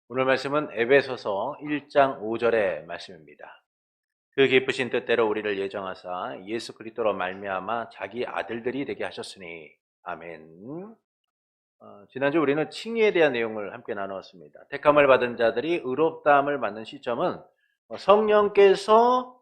오늘 말씀은 에베소서 1장 5절의 말씀입니다. 그 기쁘신 뜻대로 우리를 예정하사 예수 그리스도로 말미암아 자기 아들들이 되게 하셨으니 아멘. 지난주 우리는 칭의에 대한 내용을 함께 나누었습니다. 택함을 받은 자들이 의롭다함을 받는 시점은 성령께서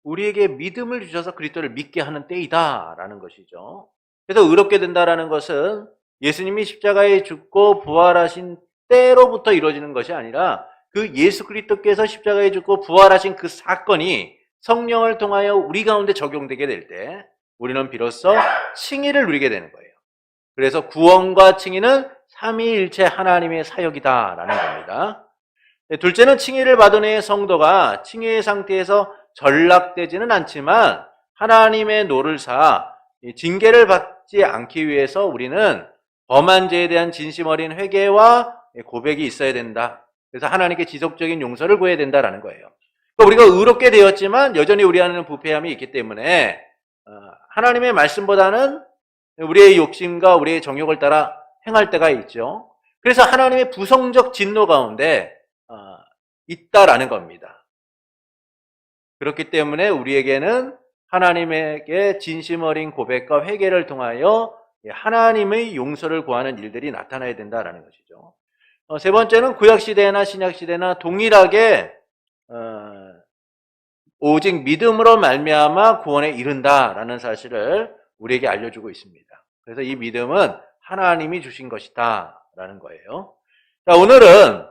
우리에게 믿음을 주셔서 그리스도를 믿게 하는 때이다라는 것이죠. 그래서 의롭게 된다라는 것은 예수님이 십자가에 죽고 부활하신 때로부터 이루어지는 것이 아니라 그 예수 그리스도께서 십자가에 죽고 부활하신 그 사건이 성령을 통하여 우리 가운데 적용되게 될 때 우리는 비로소 칭의를 누리게 되는 거예요. 그래서 구원과 칭의는 삼위일체 하나님의 사역이다라는 겁니다. 둘째는 칭의를 받은 후에 성도가 칭의의 상태에서 전락되지는 않지만 하나님의 노를 사 징계를 받지 않기 위해서 우리는 범한 죄에 대한 진심 어린 회개와 고백이 있어야 된다. 그래서 하나님께 지속적인 용서를 구해야 된다라는 거예요. 그러니까 우리가 의롭게 되었지만 여전히 우리 안에는 부패함이 있기 때문에 하나님의 말씀보다는 우리의 욕심과 우리의 정욕을 따라 행할 때가 있죠. 그래서 하나님의 부성적 진노 가운데 있다라는 겁니다. 그렇기 때문에 우리에게는 하나님에게 진심 어린 고백과 회개를 통하여 하나님의 용서를 구하는 일들이 나타나야 된다라는 것이죠. 세 번째는 구약시대나 신약시대나 동일하게 오직 믿음으로 말미암아 구원에 이른다라는 사실을 우리에게 알려주고 있습니다. 그래서 이 믿음은 하나님이 주신 것이다라는 거예요. 자, 오늘은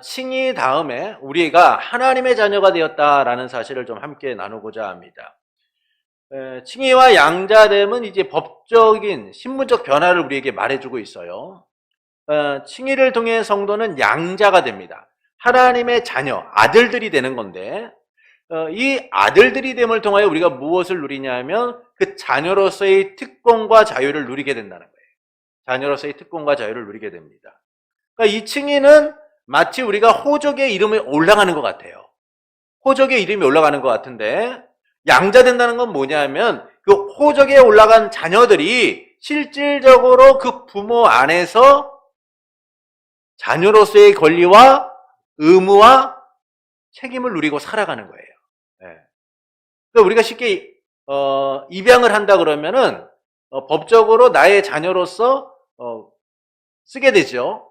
칭의 다음에 우리가 하나님의 자녀가 되었다라는 사실을 좀 함께 나누고자 합니다. 칭의와 양자됨은 이제 법적인 신분적 변화를 우리에게 말해주고 있어요. 칭의를 통해 성도는 양자가 됩니다. 하나님의 자녀, 아들들이 되는 건데 이 아들들이 됨을 통하여 우리가 무엇을 누리냐 하면 그 자녀로서의 특권과 자유를 누리게 된다는 거예요. 자녀로서의 특권과 자유를 누리게 됩니다. 그러니까 이 칭의는 마치 우리가 호적의 이름이 올라가는 것 같아요. 호적의 이름이 올라가는 것 같은데 양자 된다는 건 뭐냐 하면 그 호적에 올라간 자녀들이 실질적으로 그 부모 안에서 자녀로서의 권리와 의무와 책임을 누리고 살아가는 거예요. 그러니까 우리가 쉽게 입양을 한다 그러면은 법적으로 나의 자녀로서 쓰게 되죠.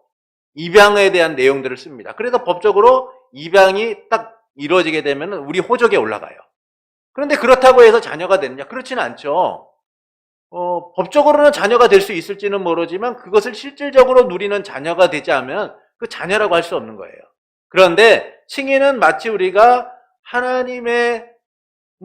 입양에 대한 내용들을 씁니다. 그래서 법적으로 입양이 딱 이루어지게 되면 우리 호적에 올라가요. 그런데 그렇다고 해서 자녀가 되느냐? 그렇지는 않죠. 법적으로는 자녀가 될 수 있을지는 모르지만 그것을 실질적으로 누리는 자녀가 되지 않으면 그 자녀라고 할 수 없는 거예요. 그런데 칭의는 마치 우리가 하나님의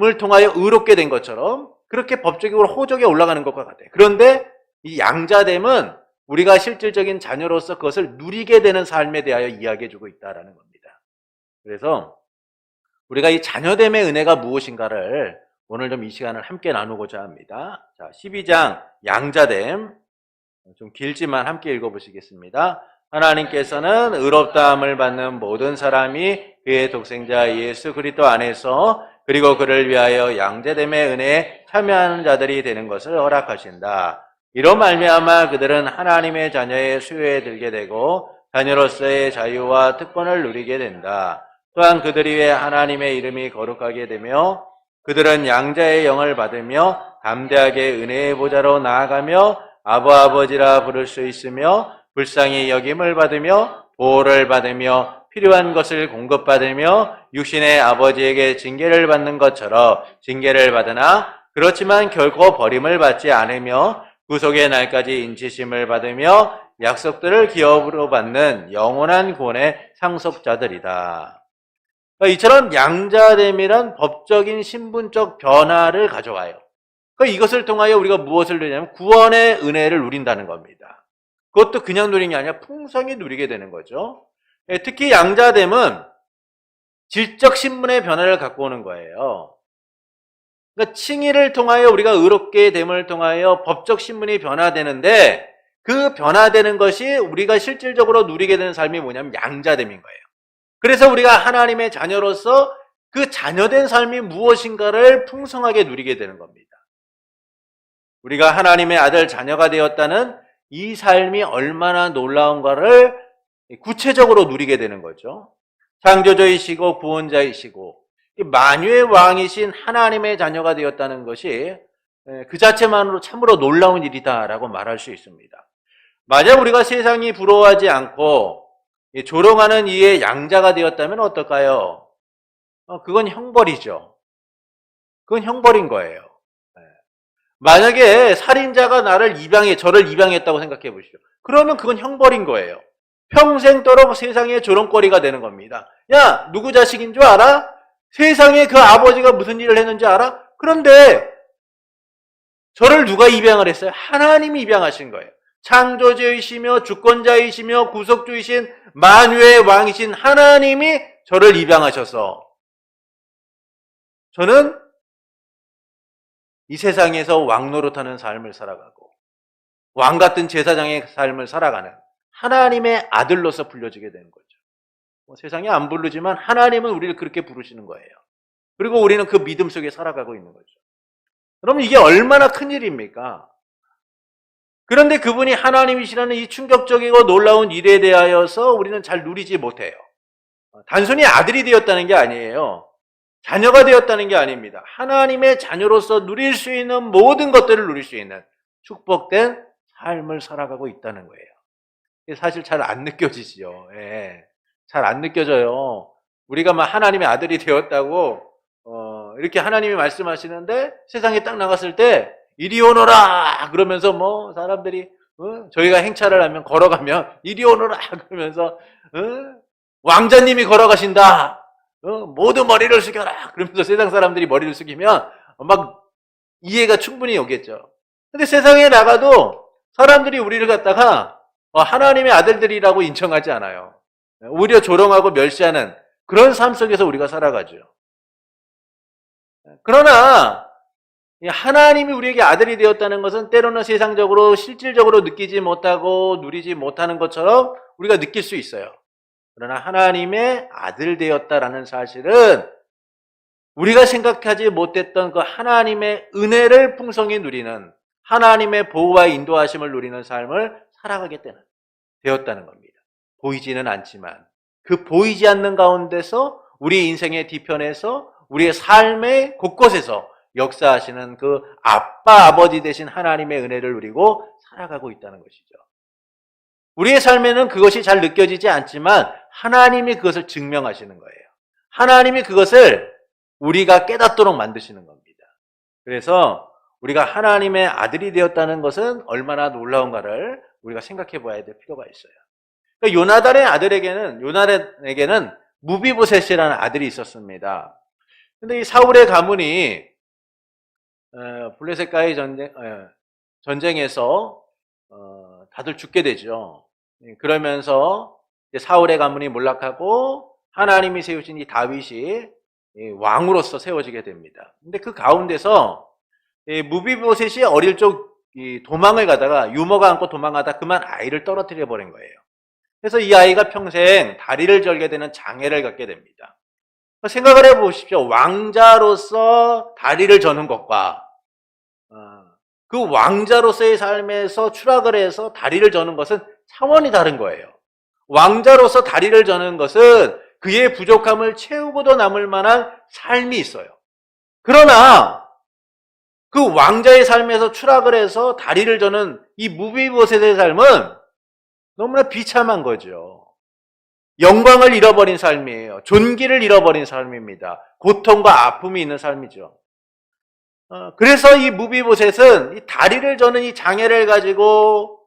을 통하여 의롭게 된 것처럼 그렇게 법적으로 호적에 올라가는 것과 같아요. 그런데 이 양자됨은 우리가 실질적인 자녀로서 그것을 누리게 되는 삶에 대하여 이야기해주고 있다는 겁니다. 그래서 우리가 이 자녀됨의 은혜가 무엇인가를 오늘 좀 이 시간을 함께 나누고자 합니다. 자, 12장 양자됨 좀 길지만 함께 읽어보시겠습니다. 하나님께서는 의롭다함을 받는 모든 사람이 그의 독생자 예수 그리스도 안에서 그리고 그를 위하여 양자됨의 은혜에 참여하는 자들이 되는 것을 허락하신다. 이로 말미암아 그들은 하나님의 자녀의 수요에 들게 되고 자녀로서의 자유와 특권을 누리게 된다. 또한 그들이 위해 하나님의 이름이 거룩하게 되며 그들은 양자의 영을 받으며 담대하게 은혜의 보좌로 나아가며 아버지라 부를 수 있으며 불쌍히 여김을 받으며 보호를 받으며 필요한 것을 공급받으며 육신의 아버지에게 징계를 받는 것처럼 징계를 받으나 그렇지만 결코 버림을 받지 않으며 구속의 날까지 인치심을 받으며 약속들을 기업으로 받는 영원한 구원의 상속자들이다. 이처럼 양자됨이란 법적인 신분적 변화를 가져와요. 이것을 통하여 우리가 무엇을 누리냐면 구원의 은혜를 누린다는 겁니다. 그것도 그냥 누리는 게 아니라 풍성히 누리게 되는 거죠. 특히 양자됨은 질적 신분의 변화를 갖고 오는 거예요. 그러니까 칭의를 통하여 우리가 의롭게 됨을 통하여 법적 신분이 변화되는데 그 변화되는 것이 우리가 실질적으로 누리게 되는 삶이 뭐냐면 양자됨인 거예요. 그래서 우리가 하나님의 자녀로서 그 자녀된 삶이 무엇인가를 풍성하게 누리게 되는 겁니다. 우리가 하나님의 아들 자녀가 되었다는 이 삶이 얼마나 놀라운가를 구체적으로 누리게 되는 거죠. 창조주이시고 구원자이시고 만유의 왕이신 하나님의 자녀가 되었다는 것이 그 자체만으로 참으로 놀라운 일이다라고 말할 수 있습니다. 만약 우리가 세상이 부러워하지 않고 조롱하는 이의 양자가 되었다면 어떨까요? 그건 형벌이죠. 그건 형벌인 거예요. 만약에 살인자가 저를 입양했다고 생각해 보시죠. 그러면 그건 형벌인 거예요. 평생도록 세상의 조롱거리가 되는 겁니다. 야, 누구 자식인 줄 알아? 세상에 그 아버지가 무슨 일을 했는지 알아? 그런데 저를 누가 입양을 했어요? 하나님이 입양하신 거예요. 창조주이시며 주권자이시며 구속주이신 만유의 왕이신 하나님이 저를 입양하셔서 저는 이 세상에서 왕 노릇하는 삶을 살아가고 왕 같은 제사장의 삶을 살아가는 하나님의 아들로서 불려지게 되는 거죠. 세상에 안 부르지만 하나님은 우리를 그렇게 부르시는 거예요. 그리고 우리는 그 믿음 속에 살아가고 있는 거죠. 그러면 이게 얼마나 큰 일입니까? 그런데 그분이 하나님이시라는 이 충격적이고 놀라운 일에 대하여서 우리는 잘 누리지 못해요. 단순히 아들이 되었다는 게 아니에요. 자녀가 되었다는 게 아닙니다. 하나님의 자녀로서 누릴 수 있는 모든 것들을 누릴 수 있는 축복된 삶을 살아가고 있다는 거예요. 사실 잘 안 느껴지지요. 예. 잘 안 느껴져요. 우리가 막 하나님의 아들이 되었다고 이렇게 하나님이 말씀하시는데 세상에 딱 나갔을 때 이리 오너라 그러면서 뭐 사람들이 저희가 행차를 하면 걸어가면 이리 오너라 그러면서 왕자님이 걸어가신다. 모두 머리를 숙여라 그러면서 세상 사람들이 머리를 숙이면 막 이해가 충분히 오겠죠. 근데 세상에 나가도 사람들이 우리를 갖다가 하나님의 아들들이라고 인정하지 않아요. 오히려 조롱하고 멸시하는 그런 삶 속에서 우리가 살아가죠. 그러나 하나님이 우리에게 아들이 되었다는 것은 때로는 세상적으로 실질적으로 느끼지 못하고 누리지 못하는 것처럼 우리가 느낄 수 있어요. 그러나 하나님의 아들 되었다라는 사실은 우리가 생각하지 못했던 그 하나님의 은혜를 풍성히 누리는 하나님의 보호와 인도하심을 누리는 삶을 살아가게 되었다는 겁니다. 보이지는 않지만 그 보이지 않는 가운데서 우리 인생의 뒤편에서 우리의 삶의 곳곳에서 역사하시는 그 아빠 아버지 되신 하나님의 은혜를 누리고 살아가고 있다는 것이죠. 우리의 삶에는 그것이 잘 느껴지지 않지만 하나님이 그것을 증명하시는 거예요. 하나님이 그것을 우리가 깨닫도록 만드시는 겁니다. 그래서 우리가 하나님의 아들이 되었다는 것은 얼마나 놀라운가를 우리가 생각해 봐야 될 필요가 있어요. 그러니까 요나단에게는 무비보셋이라는 아들이 있었습니다. 근데 이 사울의 가문이 블레셋과의 전쟁에서 다들 죽게 되죠. 그러면서 사울의 가문이 몰락하고 하나님이 세우신 이 다윗이 왕으로서 세워지게 됩니다. 근데 그 가운데서 무비보셋이 어릴 적 도망을 가다가 유머가 안고 도망가다 그만 아이를 떨어뜨려 버린 거예요. 그래서 이 아이가 평생 다리를 절게 되는 장애를 갖게 됩니다. 생각을 해보십시오. 왕자로서 다리를 저는 것과 그 왕자로서의 삶에서 추락을 해서 다리를 저는 것은 차원이 다른 거예요. 왕자로서 다리를 저는 것은 그의 부족함을 채우고도 남을 만한 삶이 있어요. 그러나 그 왕자의 삶에서 추락을 해서 다리를 저는 이 무비보셋의 삶은 너무나 비참한 거죠. 영광을 잃어버린 삶이에요. 존귀를 잃어버린 삶입니다. 고통과 아픔이 있는 삶이죠. 그래서 이 무비보셋은 이 다리를 저는 이 장애를 가지고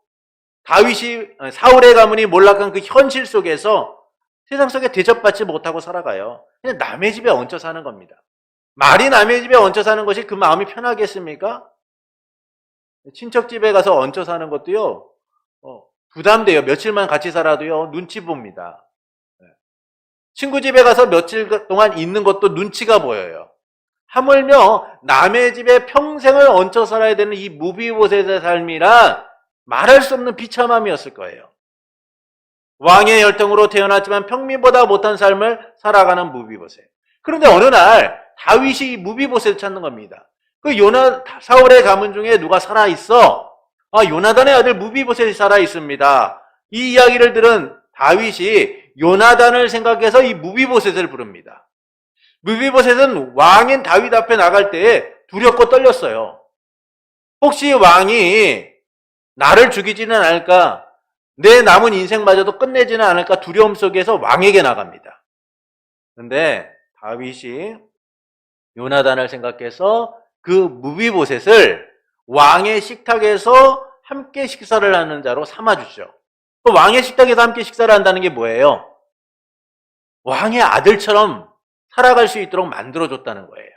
사울의 가문이 몰락한 그 현실 속에서 세상 속에 대접받지 못하고 살아가요. 그냥 남의 집에 얹혀 사는 겁니다. 말이 남의 집에 얹혀 사는 것이 그 마음이 편하겠습니까? 친척 집에 가서 얹혀 사는 것도요, 부담돼요. 며칠만 같이 살아도요, 눈치 봅니다. 친구 집에 가서 며칠 동안 있는 것도 눈치가 보여요. 하물며 남의 집에 평생을 얹혀 살아야 되는 이 무비보셋의 삶이란 말할 수 없는 비참함이었을 거예요. 왕의 혈통으로 태어났지만 평민보다 못한 삶을 살아가는 무비보셋. 그런데 어느 날 다윗이 무비보셋을 찾는 겁니다. 사울의 가문 중에 누가 살아있어? 요나단의 아들 무비보셋이 살아있습니다. 이 이야기를 들은 다윗이 요나단을 생각해서 이 무비보셋을 부릅니다. 무비보셋은 왕인 다윗 앞에 나갈 때에 두렵고 떨렸어요. 혹시 왕이 나를 죽이지는 않을까, 내 남은 인생마저도 끝내지는 않을까 두려움 속에서 왕에게 나갑니다. 그런데 다윗이 요나단을 생각해서 그 무비보셋을 왕의 식탁에서 함께 식사를 하는 자로 삼아주죠. 왕의 식탁에서 함께 식사를 한다는 게 뭐예요? 왕의 아들처럼 살아갈 수 있도록 만들어줬다는 거예요.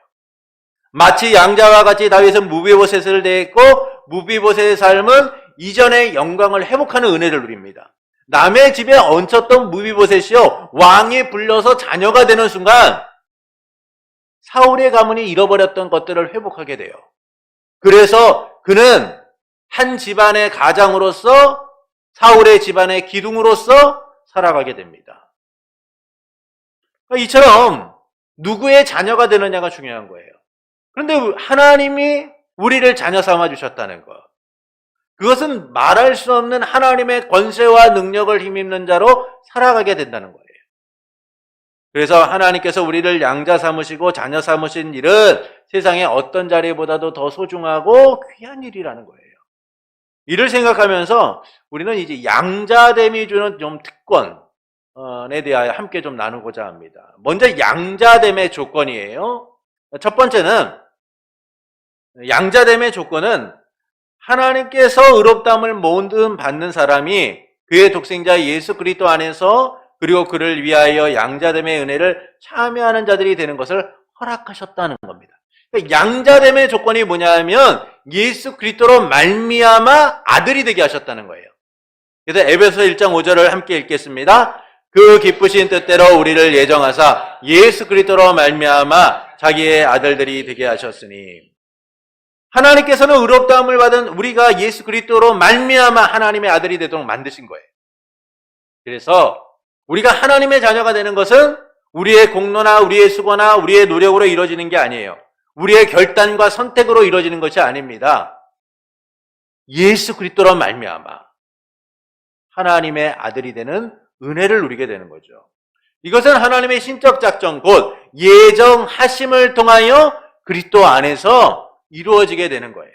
마치 양자와 같이 다윗은 무비보셋을 대했고, 무비보셋의 삶은 이전의 영광을 회복하는 은혜를 누립니다. 남의 집에 얹혔던 무비보셋이요, 왕이 불려서 자녀가 되는 순간 사울의 가문이 잃어버렸던 것들을 회복하게 돼요. 그래서 그는 한 집안의 가장으로서, 사울의 집안의 기둥으로서 살아가게 됩니다. 이처럼 누구의 자녀가 되느냐가 중요한 거예요. 그런데 하나님이 우리를 자녀 삼아 주셨다는 것, 그것은 말할 수 없는 하나님의 권세와 능력을 힘입는 자로 살아가게 된다는 거예요. 그래서 하나님께서 우리를 양자 삼으시고 자녀 삼으신 일은 세상의 어떤 자리보다도 더 소중하고 귀한 일이라는 거예요. 이를 생각하면서 우리는 이제 양자됨이 주는 좀 특권에 대하여 함께 좀 나누고자 합니다. 먼저 양자됨의 조건이에요. 첫 번째는, 양자됨의 조건은 하나님께서 의롭다함을 모든 받는 사람이 그의 독생자 예수 그리스도 안에서, 그리고 그를 위하여 양자됨의 은혜를 참여하는 자들이 되는 것을 허락하셨다는 겁니다. 양자됨의 조건이 뭐냐면 예수 그리스도로 말미암아 아들이 되게 하셨다는 거예요. 그래서 에베소 1장 5절을 함께 읽겠습니다. 그 기쁘신 뜻대로 우리를 예정하사 예수 그리스도로 말미암아 자기의 아들들이 되게 하셨으니, 하나님께서는 의롭다함을 받은 우리가 예수 그리스도로 말미암아 하나님의 아들이 되도록 만드신 거예요. 그래서 우리가 하나님의 자녀가 되는 것은 우리의 공로나 우리의 수고나 우리의 노력으로 이루어지는 게 아니에요. 우리의 결단과 선택으로 이루어지는 것이 아닙니다. 예수 그리스도로 말미암아 하나님의 아들이 되는 은혜를 누리게 되는 거죠. 이것은 하나님의 신적 작정, 곧 예정하심을 통하여 그리스도 안에서 이루어지게 되는 거예요.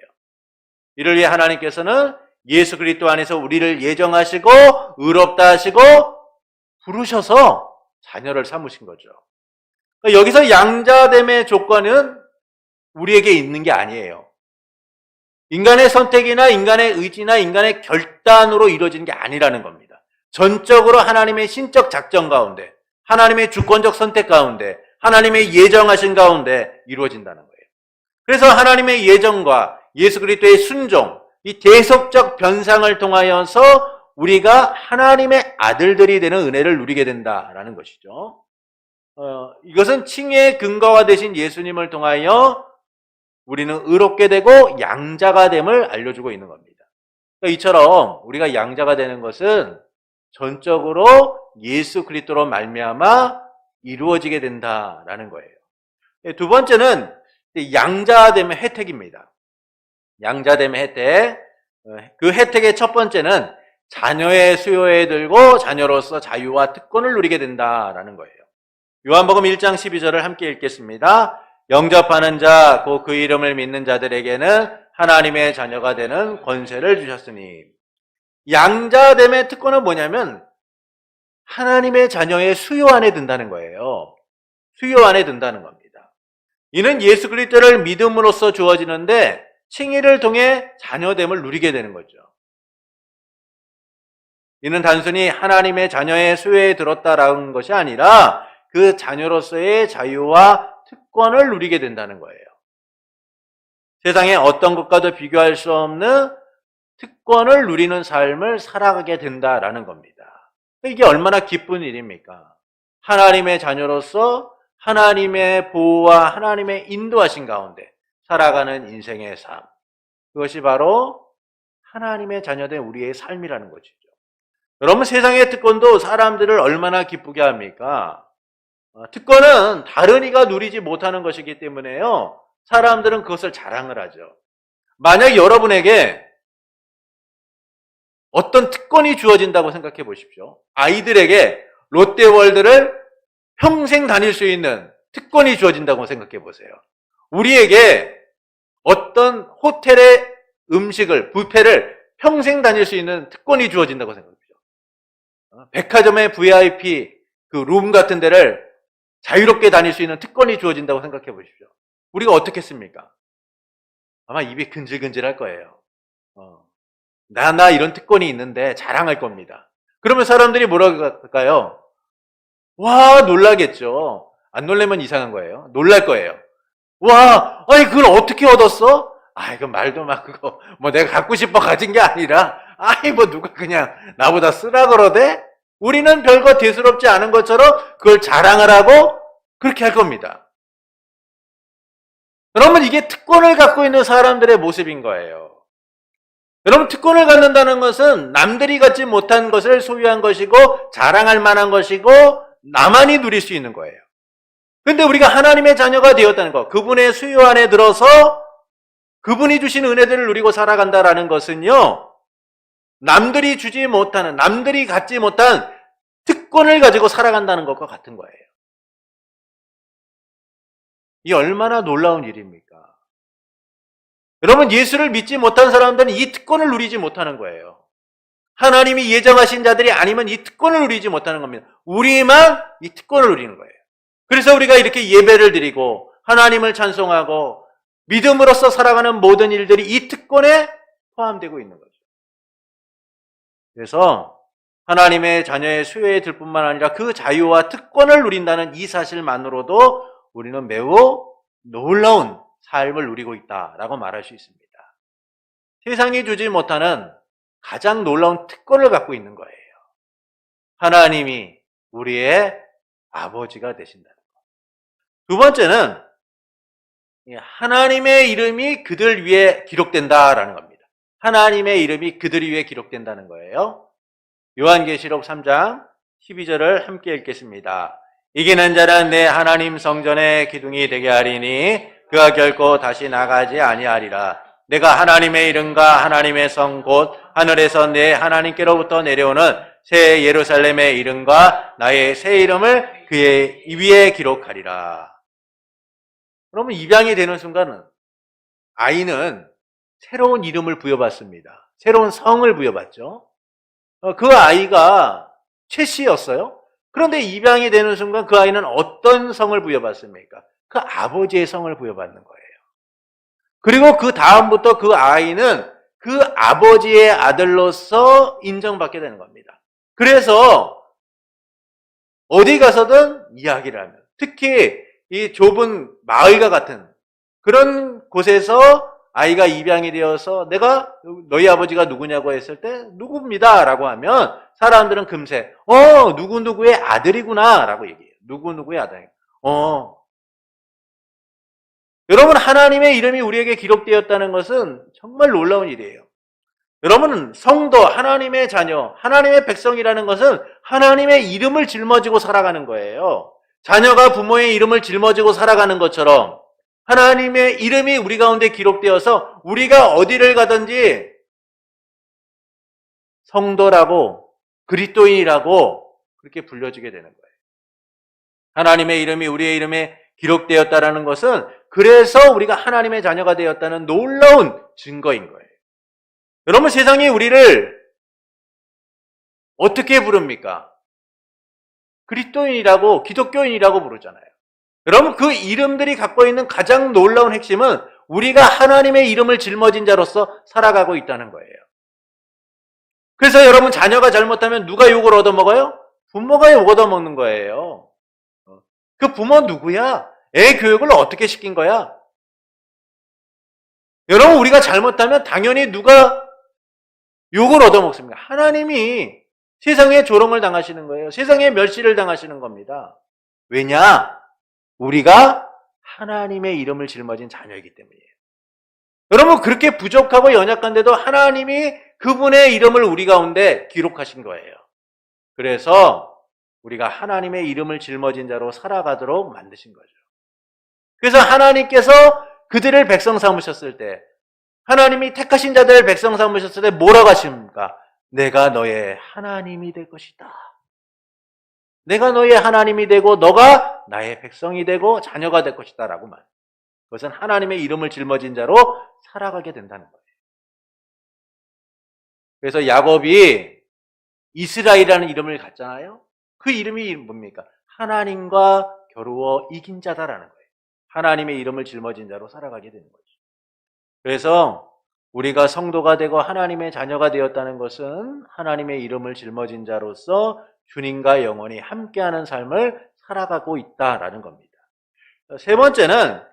이를 위해 하나님께서는 예수 그리스도 안에서 우리를 예정하시고 의롭다 하시고 부르셔서 자녀를 삼으신 거죠. 여기서 양자됨의 조건은 우리에게 있는 게 아니에요. 인간의 선택이나 인간의 의지나 인간의 결단으로 이루어지는 게 아니라는 겁니다. 전적으로 하나님의 신적 작정 가운데, 하나님의 주권적 선택 가운데, 하나님의 예정하신 가운데 이루어진다는 거예요. 그래서 하나님의 예정과 예수 그리스도의 순종, 이 대속적 변상을 통하여서 우리가 하나님의 아들들이 되는 은혜를 누리게 된다라는 것이죠. 이것은 칭의의 근거가 되신 예수님을 통하여 우리는 의롭게 되고 양자가 됨을 알려주고 있는 겁니다. 이처럼 우리가 양자가 되는 것은 전적으로 예수 그리스도로 말미암아 이루어지게 된다라는 거예요. 두 번째는 양자됨의 혜택입니다. 양자됨의 혜택. 그 혜택의 첫 번째는 자녀의 수요에 들고 자녀로서 자유와 특권을 누리게 된다라는 거예요. 요한복음 1장 12절을 함께 읽겠습니다. 영접하는 자, 곧 그 이름을 믿는 자들에게는 하나님의 자녀가 되는 권세를 주셨으니. 양자됨의 특권은 뭐냐면 하나님의 자녀의 수요 안에 든다는 거예요. 수요 안에 든다는 겁니다. 이는 예수 그리스도를 믿음으로써 주어지는데 칭의를 통해 자녀됨을 누리게 되는 거죠. 이는 단순히 하나님의 자녀의 수요에 들었다라는 것이 아니라 그 자녀로서의 자유와 특권을 누리게 된다는 거예요. 세상에 어떤 것과도 비교할 수 없는 특권을 누리는 삶을 살아가게 된다라는 겁니다. 이게 얼마나 기쁜 일입니까? 하나님의 자녀로서 하나님의 보호와 하나님의 인도하신 가운데 살아가는 인생의 삶. 그것이 바로 하나님의 자녀된 우리의 삶이라는 것이죠. 여러분, 세상의 특권도 사람들을 얼마나 기쁘게 합니까? 특권은 다른 이가 누리지 못하는 것이기 때문에요, 사람들은 그것을 자랑을 하죠. 만약 여러분에게 어떤 특권이 주어진다고 생각해 보십시오. 아이들에게 롯데월드를 평생 다닐 수 있는 특권이 주어진다고 생각해 보세요. 우리에게 어떤 호텔의 음식을, 뷔페를 평생 다닐 수 있는 특권이 주어진다고 생각해 보십시오. 백화점의 VIP 그 룸 같은 데를 자유롭게 다닐 수 있는 특권이 주어진다고 생각해 보십시오. 우리가 어떻겠습니까? 아마 입이 근질근질할 거예요. 나 이런 특권이 있는데 자랑할 겁니다. 그러면 사람들이 뭐라고 할까요? 와, 놀라겠죠. 안 놀라면 이상한 거예요. 놀랄 거예요. 와, 아니 그걸 어떻게 얻었어? 아, 이거 말도 막 그거 뭐 내가 갖고 싶어 가진 게 아니라 아이 뭐 누가 그냥 나보다 쓰라 그러대? 우리는 별거 대수롭지 않은 것처럼 그걸 자랑을 하고 그렇게 할 겁니다. 여러분, 이게 특권을 갖고 있는 사람들의 모습인 거예요. 여러분, 특권을 갖는다는 것은 남들이 갖지 못한 것을 소유한 것이고 자랑할 만한 것이고 나만이 누릴 수 있는 거예요. 그런데 우리가 하나님의 자녀가 되었다는 것, 그분의 수요 안에 들어서 그분이 주신 은혜들을 누리고 살아간다는 것은요, 남들이 주지 못하는, 남들이 갖지 못한 특권을 가지고 살아간다는 것과 같은 거예요. 이 얼마나 놀라운 일입니까? 여러분, 예수를 믿지 못한 사람들은 이 특권을 누리지 못하는 거예요. 하나님이 예정하신 자들이 아니면 이 특권을 누리지 못하는 겁니다. 우리만 이 특권을 누리는 거예요. 그래서 우리가 이렇게 예배를 드리고 하나님을 찬송하고 믿음으로써 살아가는 모든 일들이 이 특권에 포함되고 있는 거죠. 그래서 하나님의 자녀의 수요에 들 뿐만 아니라 그 자유와 특권을 누린다는 이 사실만으로도 우리는 매우 놀라운 삶을 누리고 있다라고 말할 수 있습니다. 세상이 주지 못하는 가장 놀라운 특권을 갖고 있는 거예요. 하나님이 우리의 아버지가 되신다는 것. 두 번째는 하나님의 이름이 그들 위에 기록된다라는 겁니다. 하나님의 이름이 그들 위에 기록된다는 거예요. 요한계시록 3장 12절을 함께 읽겠습니다. 이기는 자는 내 하나님 성전의 기둥이 되게 하리니 그가 결코 다시 나가지 아니하리라. 내가 하나님의 이름과 하나님의 성 곧 하늘에서 내 하나님께로부터 내려오는 새 예루살렘의 이름과 나의 새 이름을 그의 위에 기록하리라. 그러면 입양이 되는 순간은 아이는 새로운 이름을 부여받습니다. 새로운 성을 부여받죠. 그 아이가 최 씨였어요. 그런데 입양이 되는 순간 그 아이는 어떤 성을 부여받습니까? 그 아버지의 성을 부여받는 거예요. 그리고 그 다음부터 그 아이는 그 아버지의 아들로서 인정받게 되는 겁니다. 그래서 어디 가서든 이야기를 하면, 특히 이 좁은 마을과 같은 그런 곳에서 아이가 입양이 되어서 내가 너희 아버지가 누구냐고 했을 때 누구입니다 라고 하면 사람들은 금세 누구누구의 아들이구나 라고 얘기해요. 누구누구의 아들. 여러분, 하나님의 이름이 우리에게 기록되었다는 것은 정말 놀라운 일이에요. 여러분, 성도, 하나님의 자녀, 하나님의 백성이라는 것은 하나님의 이름을 짊어지고 살아가는 거예요. 자녀가 부모의 이름을 짊어지고 살아가는 것처럼 하나님의 이름이 우리 가운데 기록되어서 우리가 어디를 가든지 성도라고, 그리스도인이라고 그렇게 불려지게 되는 거예요. 하나님의 이름이 우리의 이름에 기록되었다는 것은 그래서 우리가 하나님의 자녀가 되었다는 놀라운 증거인 거예요. 여러분, 세상이 우리를 어떻게 부릅니까? 그리스도인이라고, 기독교인이라고 부르잖아요. 여러분, 그 이름들이 갖고 있는 가장 놀라운 핵심은 우리가 하나님의 이름을 짊어진 자로서 살아가고 있다는 거예요. 그래서 여러분, 자녀가 잘못하면 누가 욕을 얻어먹어요? 부모가 욕 얻어먹는 거예요. 그 부모 누구야? 애 교육을 어떻게 시킨 거야? 여러분, 우리가 잘못하면 당연히 누가 욕을 얻어먹습니다. 하나님이 세상에 조롱을 당하시는 거예요. 세상에 멸시를 당하시는 겁니다. 왜냐? 우리가 하나님의 이름을 짊어진 자녀이기 때문이에요. 여러분, 그렇게 부족하고 연약한데도 하나님이 그분의 이름을 우리 가운데 기록하신 거예요. 그래서 우리가 하나님의 이름을 짊어진 자로 살아가도록 만드신 거죠. 그래서 하나님께서 그들을 백성 삼으셨을 때, 하나님이 택하신 자들을 백성 삼으셨을 때 뭐라고 하십니까? 내가 너의 하나님이 될 것이다. 내가 너의 하나님이 되고 너가 나의 백성이 되고 자녀가 될 것이다 라고 말. 그것은 하나님의 이름을 짊어진 자로 살아가게 된다는 거예요. 그래서 야곱이 이스라엘이라는 이름을 갖잖아요. 그 이름이 뭡니까? 하나님과 겨루어 이긴 자다라는 거예요. 하나님의 이름을 짊어진 자로 살아가게 되는 거죠. 그래서 우리가 성도가 되고 하나님의 자녀가 되었다는 것은 하나님의 이름을 짊어진 자로서 주님과 영원히 함께하는 삶을 살아가고 있다라는 겁니다. 세 번째는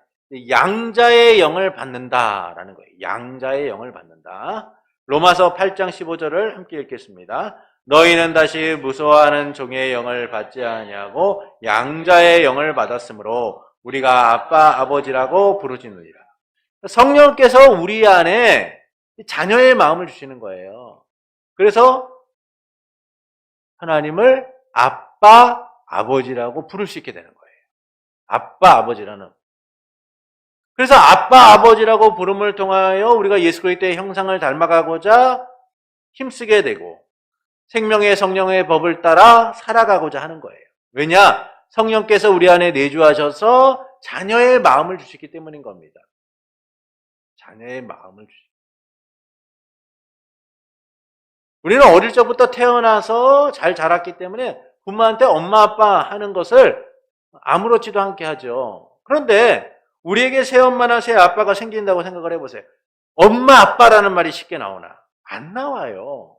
양자의 영을 받는다라는 거예요. 양자의 영을 받는다. 로마서 8장 15절을 함께 읽겠습니다. 너희는 다시 무서워하는 종의 영을 받지 아니하고 양자의 영을 받았으므로 우리가 아빠 아버지라고 부르짖느니라. 성령께서 우리 안에 자녀의 마음을 주시는 거예요. 그래서 하나님을 아빠 아버지라고 부를 수 있게 되는 거예요. 아빠 아버지라는. 그래서 아빠 아버지라고 부름을 통하여 우리가 예수 그리스도의 형상을 닮아가고자 힘쓰게 되고 생명의 성령의 법을 따라 살아가고자 하는 거예요. 왜냐? 성령께서 우리 안에 내주하셔서 자녀의 마음을 주시기 때문인 겁니다. 자녀의 마음을 주시기. 우리는 어릴 적부터 태어나서 잘 자랐기 때문에 부모한테 엄마 아빠 하는 것을 아무렇지도 않게 하죠. 그런데 우리에게 새엄마나 새아빠가 생긴다고 생각을 해보세요. 엄마 아빠라는 말이 쉽게 나오나? 안 나와요.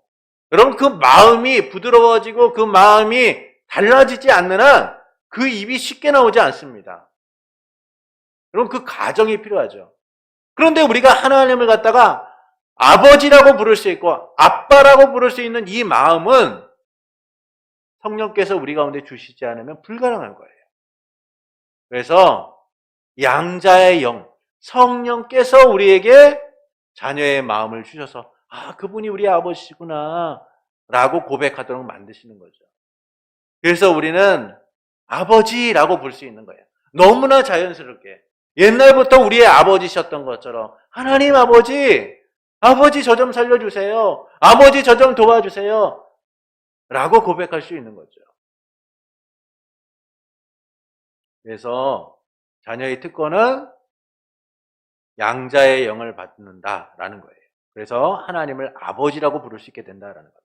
여러분 그 마음이 부드러워지고 그 마음이 달라지지 않는 한 그 입이 쉽게 나오지 않습니다. 여러분 그 과정이 필요하죠. 그런데 우리가 하나님을 갖다가 아버지라고 부를 수 있고 아빠라고 부를 수 있는 이 마음은 성령께서 우리 가운데 주시지 않으면 불가능한 거예요. 그래서 양자의 영, 성령께서 우리에게 자녀의 마음을 주셔서 그분이 우리 아버지구나 라고 고백하도록 만드시는 거죠. 그래서 우리는 아버지라고 부를 수 있는 거예요. 너무나 자연스럽게 옛날부터 우리의 아버지셨던 것처럼 하나님 아버지, 아버지 저 좀 살려주세요. 아버지 저 좀 도와주세요. 라고 고백할 수 있는 거죠. 그래서 자녀의 특권은 양자의 영을 받는다라는 거예요. 그래서 하나님을 아버지라고 부를 수 있게 된다라는 거예요.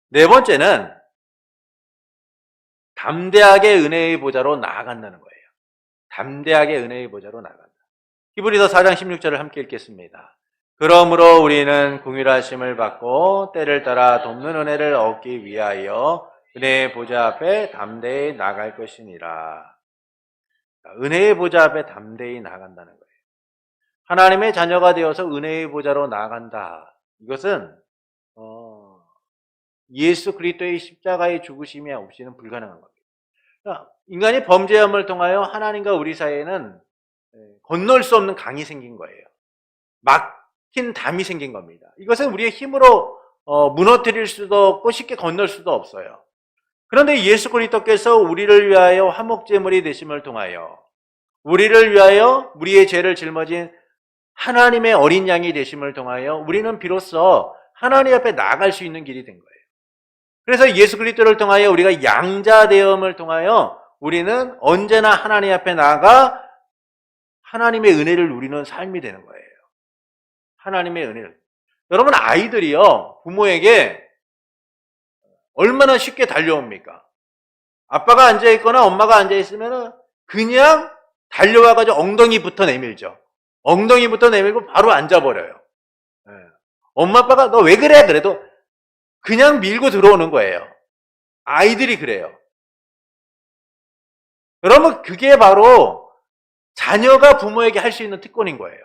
네 번째는 담대하게 은혜의 보좌로 나아간다는 거예요. 담대하게 은혜의 보좌로 나아간다. 히브리서 4장 16절을 함께 읽겠습니다. 그러므로 우리는 긍휼하심을 받고 때를 따라 돕는 은혜를 얻기 위하여 은혜의 보좌 앞에 담대히 나아갈 것이니라. 은혜의 보좌 앞에 담대히 나아간다는 거예요. 하나님의 자녀가 되어서 은혜의 보좌로 나아간다. 이것은 예수 그리스도의 십자가의 죽으심이 없이는 불가능한 겁니다. 그러니까 인간이 범죄함을 통하여 하나님과 우리 사이에는 건널 수 없는 강이 생긴 거예요. 막힌 담이 생긴 겁니다. 이것은 우리의 힘으로 무너뜨릴 수도 없고 쉽게 건널 수도 없어요. 그런데 예수 그리스도께서 우리를 위하여 화목제물이 되심을 통하여 우리를 위하여 우리의 죄를 짊어진 하나님의 어린 양이 되심을 통하여 우리는 비로소 하나님 앞에 나아갈 수 있는 길이 된 거예요. 그래서 예수 그리스도를 통하여 우리가 양자되음을 통하여 우리는 언제나 하나님 앞에 나아가 하나님의 은혜를 누리는 삶이 되는 거예요. 하나님의 은혜를. 여러분 아이들이요 부모에게 얼마나 쉽게 달려옵니까? 아빠가 앉아있거나 엄마가 앉아있으면 그냥 달려와가지고 엉덩이부터 내밀죠. 엉덩이부터 내밀고 바로 앉아버려요. 엄마 아빠가 너 왜 그래? 그래도 그냥 밀고 들어오는 거예요. 아이들이 그래요. 여러분 그게 바로 자녀가 부모에게 할 수 있는 특권인 거예요.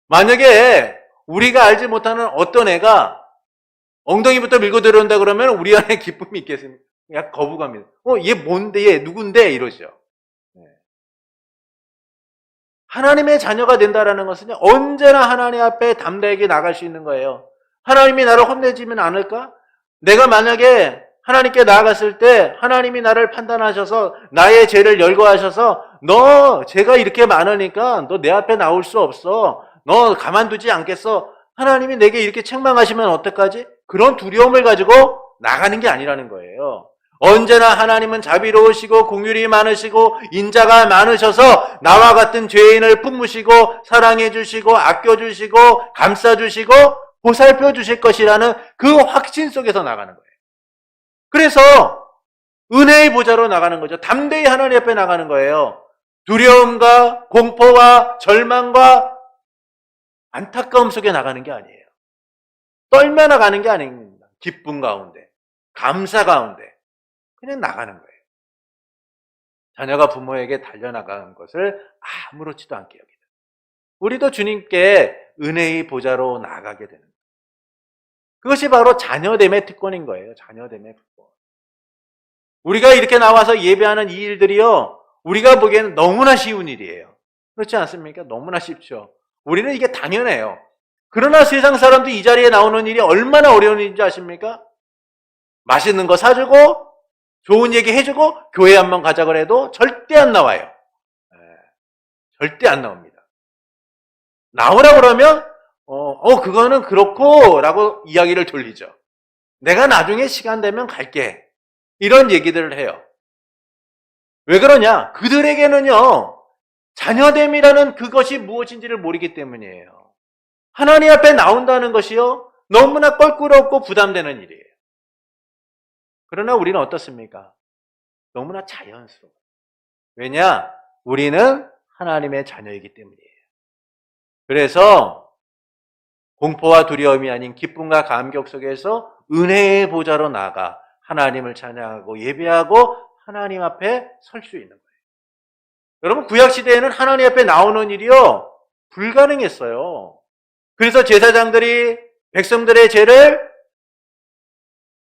만약에 우리가 알지 못하는 어떤 애가 엉덩이부터 밀고 들어온다 그러면 우리 안에 기쁨이 있겠습니까? 약간 거부감이. 얘 뭔데? 얘 누군데? 이러죠. 하나님의 자녀가 된다라는 것은 언제나 하나님 앞에 담대하게 나갈 수 있는 거예요. 하나님이 나를 혼내지면 않을까? 내가 만약에 하나님께 나아갔을 때 하나님이 나를 판단하셔서 나의 죄를 열거하셔서 너 죄가 이렇게 많으니까 너 내 앞에 나올 수 없어. 너 가만두지 않겠어. 하나님이 내게 이렇게 책망하시면 어떡하지? 그런 두려움을 가지고 나가는 게 아니라는 거예요. 언제나 하나님은 자비로우시고 긍휼이 많으시고 인자가 많으셔서 나와 같은 죄인을 품으시고 사랑해 주시고 아껴 주시고 감싸 주시고 보살펴 주실 것이라는 그 확신 속에서 나가는 거예요. 그래서 은혜의 보좌로 나가는 거죠. 담대히 하나님 앞에 나가는 거예요. 두려움과 공포와 절망과 안타까움 속에 나가는 게 아니에요. 떨며 나가는 게 아닙니다. 기쁨 가운데, 감사 가운데 그냥 나가는 거예요. 자녀가 부모에게 달려나가는 것을 아무렇지도 않게 여기다. 우리도 주님께 은혜의 보좌로 나가게 되는 거예요. 그것이 바로 자녀됨의 특권인 거예요. 자녀됨의 특권. 우리가 이렇게 나와서 예배하는 이 일들이요, 우리가 보기에는 너무나 쉬운 일이에요. 그렇지 않습니까? 너무나 쉽죠. 우리는 이게 당연해요. 그러나 세상 사람들이 이 자리에 나오는 일이 얼마나 어려운 일인지 아십니까? 맛있는 거 사주고 좋은 얘기 해주고 교회 한번 가자 그래도 절대 안 나와요. 절대 안 나옵니다. 나오라 그러면 그거는 그렇고 라고 이야기를 돌리죠. 내가 나중에 시간 되면 갈게. 이런 얘기들을 해요. 왜 그러냐? 그들에게는요, 자녀됨이라는 그것이 무엇인지를 모르기 때문이에요. 하나님 앞에 나온다는 것이요, 너무나 껄끄럽고 부담되는 일이에요. 그러나 우리는 어떻습니까? 너무나 자연스러워요. 왜냐? 우리는 하나님의 자녀이기 때문이에요. 그래서 공포와 두려움이 아닌 기쁨과 감격 속에서 은혜의 보좌로 나가 하나님을 찬양하고 예배하고 하나님 앞에 설 수 있는 거예요. 여러분, 구약시대에는 하나님 앞에 나오는 일이요, 불가능했어요. 그래서 제사장들이 백성들의 죄를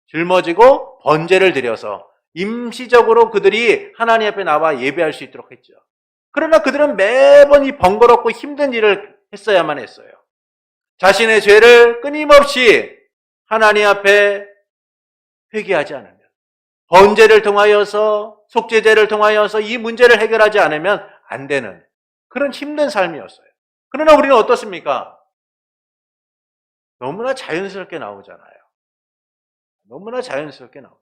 짊어지고 번제를 드려서 임시적으로 그들이 하나님 앞에 나와 예배할 수 있도록 했죠. 그러나 그들은 매번 이 번거롭고 힘든 일을 했어야만 했어요. 자신의 죄를 끊임없이 하나님 앞에 회개하지 않으면, 번제를 통하여서, 속죄제를 통하여서 이 문제를 해결하지 않으면 안 되는 그런 힘든 삶이었어요. 그러나 우리는 어떻습니까? 너무나 자연스럽게 나오잖아요. 너무나 자연스럽게 나오죠.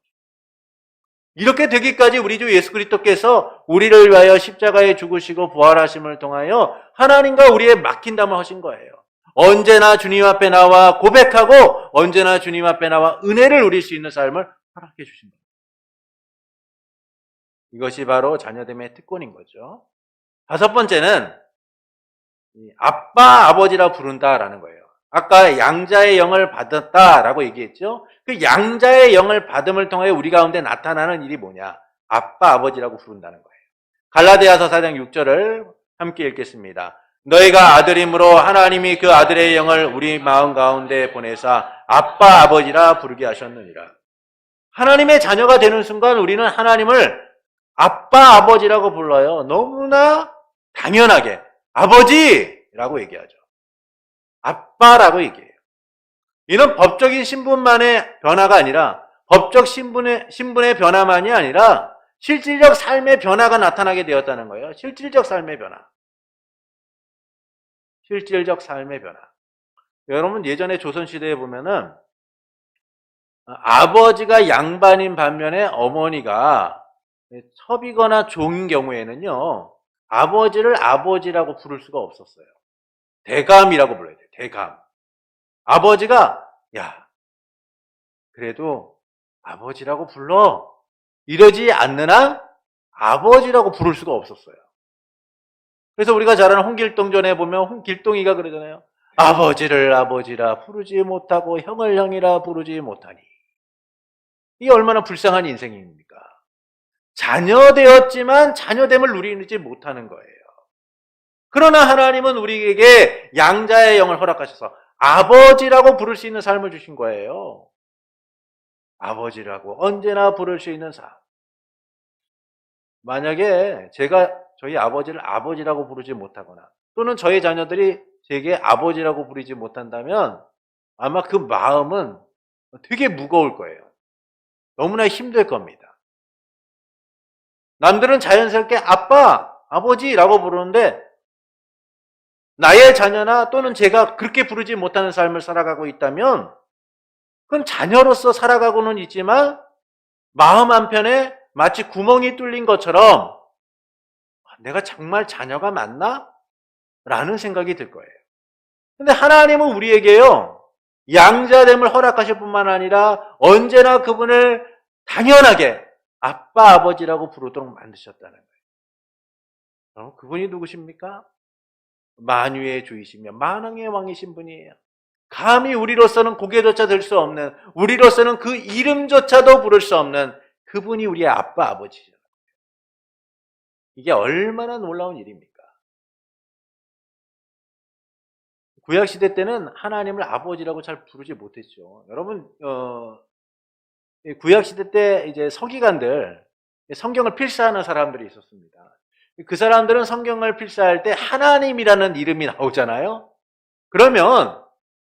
이렇게 되기까지 우리 주 예수 그리스도께서 우리를 위하여 십자가에 죽으시고 부활하심을 통하여 하나님과 우리의 맡긴담을 하신 거예요. 언제나 주님 앞에 나와 고백하고 언제나 주님 앞에 나와 은혜를 누릴 수 있는 삶을 허락해 주신 겁니다. 이것이 바로 자녀됨의 특권인 거죠. 다섯 번째는 아빠, 아버지라 부른다라는 거예요. 아까 양자의 영을 받았다라고 얘기했죠. 그 양자의 영을 받음을 통해 우리 가운데 나타나는 일이 뭐냐? 아빠, 아버지라고 부른다는 거예요. 갈라디아서 4장 6절을 함께 읽겠습니다. 너희가 아들이므로 하나님이 그 아들의 영을 우리 마음 가운데 보내사 아빠, 아버지라 부르게 하셨느니라. 하나님의 자녀가 되는 순간 우리는 하나님을 아빠, 아버지라고 불러요. 너무나 당연하게 아버지라고 얘기하죠. 아빠라고 얘기해요. 이는 법적인 신분만의 변화가 아니라 법적 신분의 변화만이 아니라 실질적 삶의 변화가 나타나게 되었다는 거예요. 실질적 삶의 변화. 실질적 삶의 변화. 여러분 예전에 조선시대에 보면은 아버지가 양반인 반면에 어머니가 첩이거나 종인 경우에는요, 아버지를 아버지라고 부를 수가 없었어요. 대감이라고 불러야 돼요. 대감. 아버지가 야, 그래도 아버지라고 불러. 이러지 않는 한 아버지라고 부를 수가 없었어요. 그래서 우리가 잘 아는 홍길동전에 보면 홍길동이가 그러잖아요. 아버지를 아버지라 부르지 못하고 형을 형이라 부르지 못하니. 이게 얼마나 불쌍한 인생입니까? 자녀되었지만 자녀됨을 누리지 못하는 거예요. 그러나 하나님은 우리에게 양자의 영을 허락하셔서 아버지라고 부를 수 있는 삶을 주신 거예요. 아버지라고 언제나 부를 수 있는 삶. 만약에 제가 저희 아버지를 아버지라고 부르지 못하거나 또는 저희 자녀들이 제게 아버지라고 부르지 못한다면 아마 그 마음은 되게 무거울 거예요. 너무나 힘들 겁니다. 남들은 자연스럽게 아빠, 아버지라고 부르는데 나의 자녀나 또는 제가 그렇게 부르지 못하는 삶을 살아가고 있다면 그건 자녀로서 살아가고는 있지만 마음 한편에 마치 구멍이 뚫린 것처럼 내가 정말 자녀가 맞나? 라는 생각이 들 거예요. 근데 하나님은 우리에게요, 양자됨을 허락하실 뿐만 아니라 언제나 그분을 당연하게 아빠, 아버지라고 부르도록 만드셨다는 거예요. 그럼 그분이 누구십니까? 만유의 주이시며 만왕의 왕이신 분이에요. 감히 우리로서는 고개조차 들 수 없는, 우리로서는 그 이름조차도 부를 수 없는 그분이 우리의 아빠, 아버지죠. 이게 얼마나 놀라운 일입니까? 구약시대 때는 하나님을 아버지라고 잘 부르지 못했죠. 여러분, 구약시대 때 이제 서기관들, 성경을 필사하는 사람들이 있었습니다. 그 사람들은 성경을 필사할 때 하나님이라는 이름이 나오잖아요. 그러면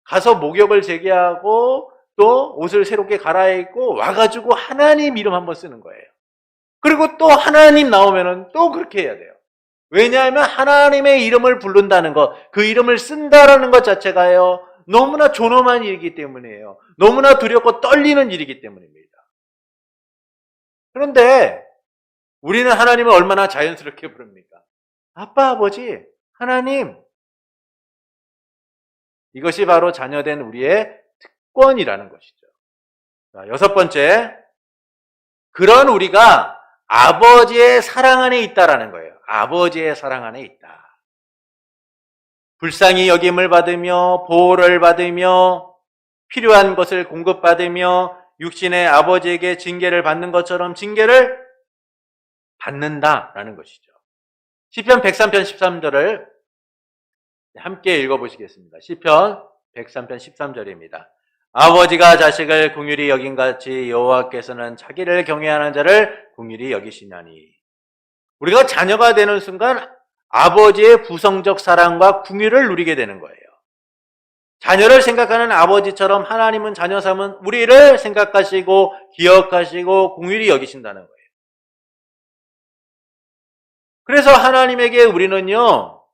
가서 목욕을 재개하고 또 옷을 새롭게 갈아입고 와가지고 하나님 이름 한번 쓰는 거예요. 그리고 또 하나님 나오면은 또 그렇게 해야 돼요. 왜냐하면 하나님의 이름을 부른다는 것, 그 이름을 쓴다라는 것 자체가요, 너무나 존엄한 일이기 때문이에요. 너무나 두렵고 떨리는 일이기 때문입니다. 그런데 우리는 하나님을 얼마나 자연스럽게 부릅니까? 아빠, 아버지, 하나님. 이것이 바로 자녀된 우리의 특권이라는 것이죠. 자, 여섯 번째, 그런 우리가 아버지의 사랑 안에 있다라는 거예요. 아버지의 사랑 안에 있다. 불쌍히 여김을 받으며 보호를 받으며 필요한 것을 공급받으며 육신의 아버지에게 징계를 받는 것처럼 징계를 받는다라는 것이죠. 시편 103편 13절을 함께 읽어보시겠습니다. 시편 103편 13절입니다. 아버지가 자식을 긍휼히 여긴같이 여호와께서는 자기를 경외하는 자를 긍휼히 여기시나니. 우리가 자녀가 되는 순간 아버지의 부성적 사랑과 긍휼을 누리게 되는 거예요. 자녀를 생각하는 아버지처럼 하나님은 자녀 삼은 우리를 생각하시고 기억하시고 긍휼히 여기신다는 거예요. 그래서 하나님에게 우리는요,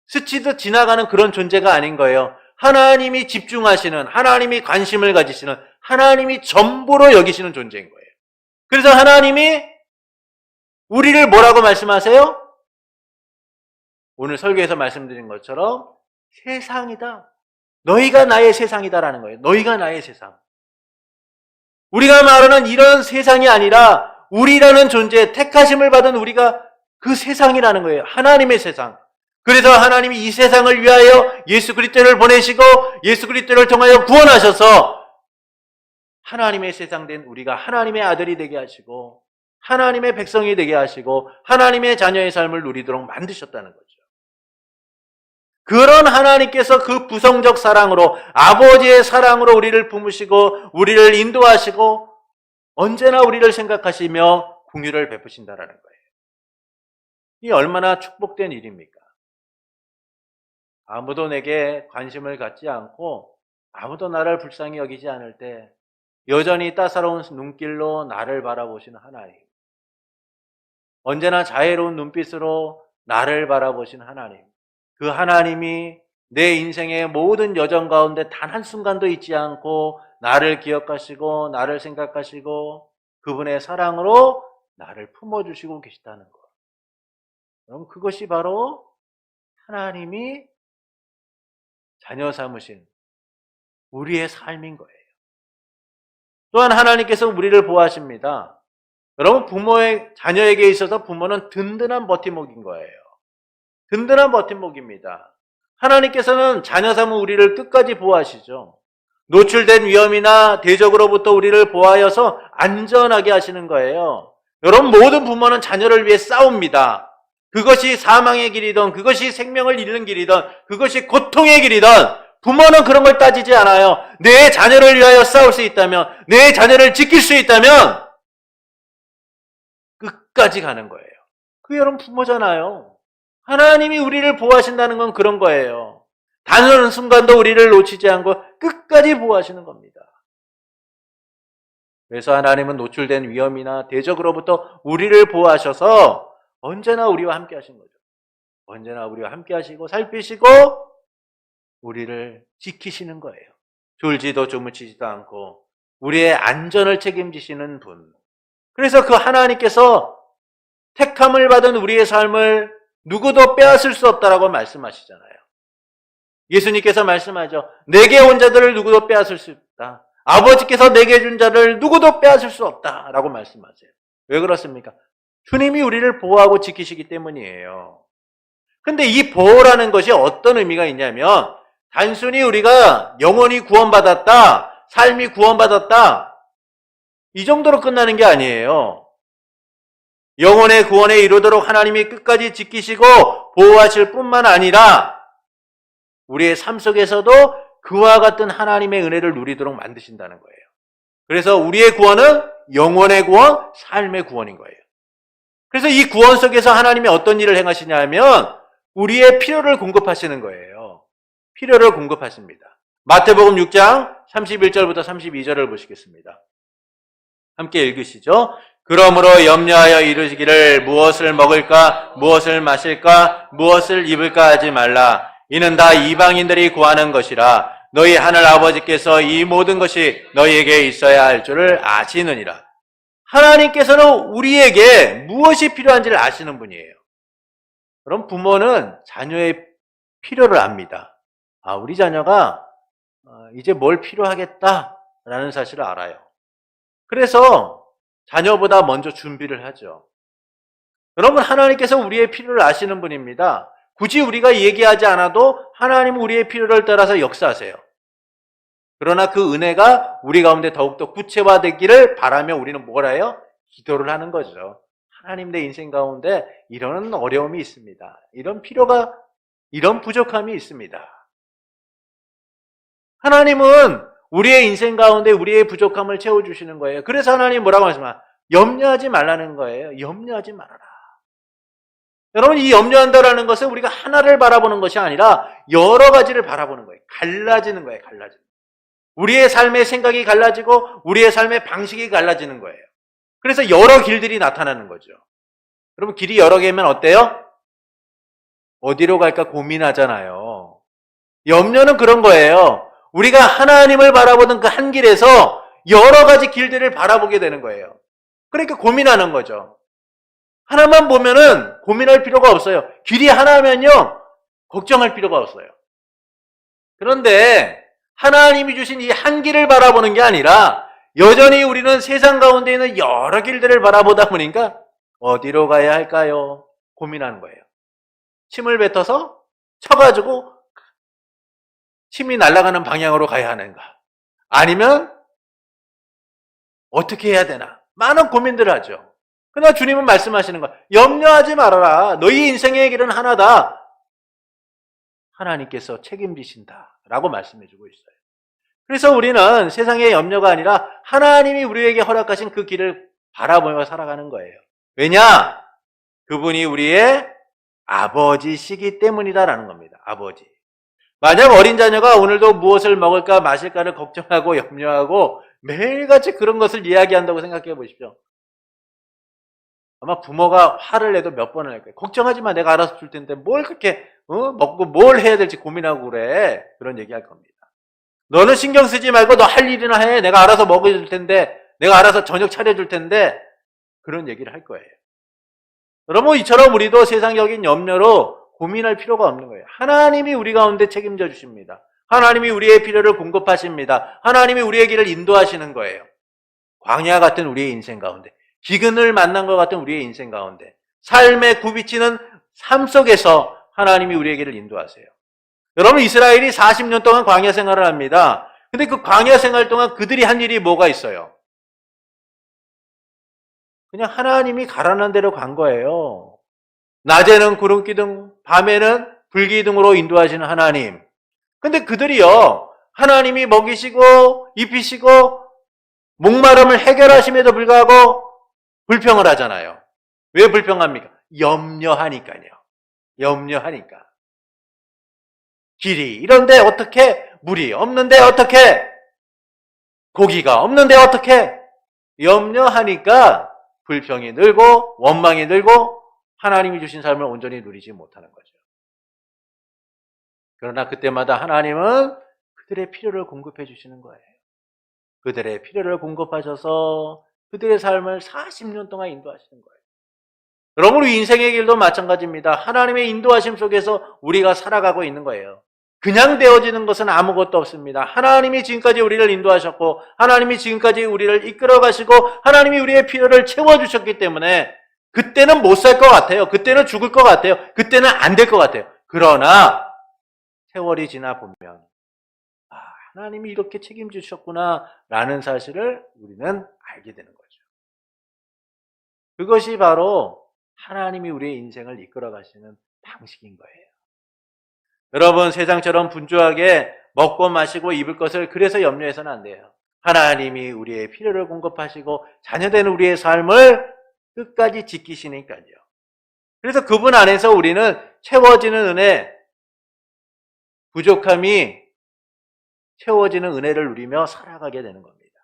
스치듯 지나가는 그런 존재가 아닌 거예요. 하나님이 집중하시는, 하나님이 관심을 가지시는, 하나님이 전부로 여기시는 존재인 거예요. 그래서 하나님이 우리를 뭐라고 말씀하세요? 오늘 설교에서 말씀드린 것처럼 세상이다. 너희가 나의 세상이다라는 거예요. 너희가 나의 세상. 우리가 말하는 이런 세상이 아니라 우리라는 존재, 택하심을 받은 우리가 그 세상이라는 거예요. 하나님의 세상. 그래서 하나님이 이 세상을 위하여 예수 그리스도를 보내시고 예수 그리스도를 통하여 구원하셔서 하나님의 세상 된 우리가 하나님의 아들이 되게 하시고 하나님의 백성이 되게 하시고 하나님의 자녀의 삶을 누리도록 만드셨다는 거죠. 그런 하나님께서 그 부성적 사랑으로, 아버지의 사랑으로 우리를 품으시고 우리를 인도하시고 언제나 우리를 생각하시며 긍휼을 베푸신다라는 거예요. 이 얼마나 축복된 일입니까? 아무도 내게 관심을 갖지 않고 아무도 나를 불쌍히 여기지 않을 때 여전히 따사로운 눈길로 나를 바라보시는 하나님. 언제나 자애로운 눈빛으로 나를 바라보시는 하나님. 그 하나님이 내 인생의 모든 여정 가운데 단 한순간도 잊지 않고 나를 기억하시고 나를 생각하시고 그분의 사랑으로 나를 품어주시고 계시다는 것. 그럼 그것이 바로 하나님이 자녀 삼으신 우리의 삶인 거예요. 또한 하나님께서 우리를 보호하십니다. 여러분, 자녀에게 있어서 부모는 든든한 버팀목인 거예요. 든든한 버팀목입니다. 하나님께서는 자녀 삼은 우리를 끝까지 보호하시죠. 노출된 위험이나 대적으로부터 우리를 보호하여서 안전하게 하시는 거예요. 여러분, 모든 부모는 자녀를 위해 싸웁니다. 그것이 사망의 길이든 그것이 생명을 잃는 길이든 그것이 고통의 길이든 부모는 그런 걸 따지지 않아요. 내 자녀를 위하여 싸울 수 있다면, 내 자녀를 지킬 수 있다면 끝까지 가는 거예요. 그게 여러분 부모잖아요. 하나님이 우리를 보호하신다는 건 그런 거예요. 단 어느 순간도 우리를 놓치지 않고 끝까지 보호하시는 겁니다. 그래서 하나님은 노출된 위험이나 대적으로부터 우리를 보호하셔서 언제나 우리와 함께 하신 거죠. 언제나 우리와 함께 하시고 살피시고 우리를 지키시는 거예요. 졸지도 주무치지도 않고 우리의 안전을 책임지시는 분. 그래서 그 하나님께서 택함을 받은 우리의 삶을 누구도 빼앗을 수 없다라고 말씀하시잖아요. 예수님께서 말씀하죠. 내게 온 자들을 누구도 빼앗을 수 없다. 아버지께서 내게 준 자를 누구도 빼앗을 수 없다라고 말씀하세요. 왜 그렇습니까? 주님이 우리를 보호하고 지키시기 때문이에요. 근데 이 보호라는 것이 어떤 의미가 있냐면 단순히 우리가 영혼이 구원받았다, 삶이 구원받았다 이 정도로 끝나는 게 아니에요. 영혼의 구원에 이르도록 하나님이 끝까지 지키시고 보호하실 뿐만 아니라 우리의 삶 속에서도 그와 같은 하나님의 은혜를 누리도록 만드신다는 거예요. 그래서 우리의 구원은 영혼의 구원, 삶의 구원인 거예요. 그래서 이 구원 속에서 하나님이 어떤 일을 행하시냐 하면 우리의 필요를 공급하시는 거예요. 필요를 공급하십니다. 마태복음 6장 31절부터 32절을 보시겠습니다. 함께 읽으시죠. 그러므로 염려하여 이르시기를 무엇을 먹을까, 무엇을 마실까, 무엇을 입을까 하지 말라. 이는 다 이방인들이 구하는 것이라. 너희 하늘 아버지께서 이 모든 것이 너희에게 있어야 할 줄을 아시느니라. 하나님께서는 우리에게 무엇이 필요한지를 아시는 분이에요. 그럼 부모는 자녀의 필요를 압니다. 우리 자녀가 이제 뭘 필요하겠다라는 사실을 알아요. 그래서 자녀보다 먼저 준비를 하죠. 여러분, 하나님께서 우리의 필요를 아시는 분입니다. 굳이 우리가 얘기하지 않아도 하나님은 우리의 필요를 따라서 역사하세요. 그러나 그 은혜가 우리 가운데 더욱더 구체화되기를 바라며 우리는 뭘 해요? 기도를 하는 거죠. 하나님, 내 인생 가운데 이런 어려움이 있습니다. 이런 필요가, 이런 부족함이 있습니다. 하나님은 우리의 인생 가운데 우리의 부족함을 채워주시는 거예요. 그래서 하나님 뭐라고 말씀하세요? 염려하지 말라는 거예요. 염려하지 말아라. 여러분, 이 염려한다라는 것은 우리가 하나를 바라보는 것이 아니라 여러 가지를 바라보는 거예요. 갈라지는 거예요. 갈라지는 거예요. 우리의 삶의 생각이 갈라지고 우리의 삶의 방식이 갈라지는 거예요. 그래서 여러 길들이 나타나는 거죠. 여러분, 길이 여러 개면 어때요? 어디로 갈까 고민하잖아요. 염려는 그런 거예요. 우리가 하나님을 바라보는 그 한 길에서 여러 가지 길들을 바라보게 되는 거예요. 그러니까 고민하는 거죠. 하나만 보면은 고민할 필요가 없어요. 길이 하나면요, 걱정할 필요가 없어요. 그런데 하나님이 주신 이 한 길을 바라보는 게 아니라 여전히 우리는 세상 가운데 있는 여러 길들을 바라보다 보니까 어디로 가야 할까요? 고민하는 거예요. 침을 뱉어서 쳐가지고 침이 날아가는 방향으로 가야 하는가? 아니면 어떻게 해야 되나? 많은 고민들을 하죠. 그러나 주님은 말씀하시는 거야. 염려하지 말아라. 너희 인생의 길은 하나다. 하나님께서 책임지신다. 라고 말씀해 주고 있어요. 그래서 우리는 세상의 염려가 아니라 하나님이 우리에게 허락하신 그 길을 바라보며 살아가는 거예요. 왜냐? 그분이 우리의 아버지시기 때문이다라는 겁니다. 아버지. 만약 어린 자녀가 오늘도 무엇을 먹을까 마실까를 걱정하고 염려하고 매일같이 그런 것을 이야기한다고 생각해 보십시오. 아마 부모가 화를 내도 몇 번을 할 거예요. 걱정하지 마, 내가 알아서 줄 텐데 뭘 그렇게 먹고 뭘 해야 될지 고민하고 그래. 그런 얘기할 겁니다. 너는 신경 쓰지 말고 너 할 일이나 해. 내가 알아서 먹여줄 텐데, 내가 알아서 저녁 차려줄 텐데, 그런 얘기를 할 거예요. 여러분, 이처럼 우리도 세상적인 염려로 고민할 필요가 없는 거예요. 하나님이 우리 가운데 책임져 주십니다. 하나님이 우리의 필요를 공급하십니다. 하나님이 우리의 길을 인도하시는 거예요. 광야 같은 우리의 인생 가운데, 기근을 만난 것 같은 우리의 인생 가운데, 삶에 굽이치는 삶 속에서 하나님이 우리의 길을 인도하세요. 여러분, 이스라엘이 40년 동안 광야 생활을 합니다. 근데 그 광야 생활 동안 그들이 한 일이 뭐가 있어요? 그냥 하나님이 가라는 대로 간 거예요. 낮에는 구름 기둥, 밤에는 불 기둥으로 인도하시는 하나님. 근데 그들이요, 하나님이 먹이시고 입히시고 목마름을 해결하심에도 불구하고 불평을 하잖아요. 왜 불평합니까? 염려하니까요. 염려하니까. 길이 이런데 어떻게? 물이 없는데 어떻게? 고기가 없는데 어떻게? 염려하니까 불평이 늘고 원망이 늘고 하나님이 주신 삶을 온전히 누리지 못하는 거죠. 그러나 그때마다 하나님은 그들의 필요를 공급해 주시는 거예요. 그들의 필요를 공급하셔서 그들의 삶을 40년 동안 인도하시는 거예요. 여러분, 우리 인생의 길도 마찬가지입니다. 하나님의 인도하심 속에서 우리가 살아가고 있는 거예요. 그냥 되어지는 것은 아무것도 없습니다. 하나님이 지금까지 우리를 인도하셨고, 하나님이 지금까지 우리를 이끌어 가시고, 하나님이 우리의 필요를 채워주셨기 때문에 그때는 못 살 것 같아요. 그때는 죽을 것 같아요. 그때는 안 될 것 같아요. 그러나 세월이 지나 보면 하나님이 이렇게 책임지셨구나 라는 사실을 우리는 알게 되는 거죠. 그것이 바로 하나님이 우리의 인생을 이끌어 가시는 방식인 거예요. 여러분, 세상처럼 분주하게 먹고 마시고 입을 것을 그래서 염려해서는 안 돼요. 하나님이 우리의 필요를 공급하시고 자녀된 우리의 삶을 끝까지 지키시니까요. 그래서 그분 안에서 우리는 채워지는 은혜, 부족함이 채워지는 은혜를 누리며 살아가게 되는 겁니다.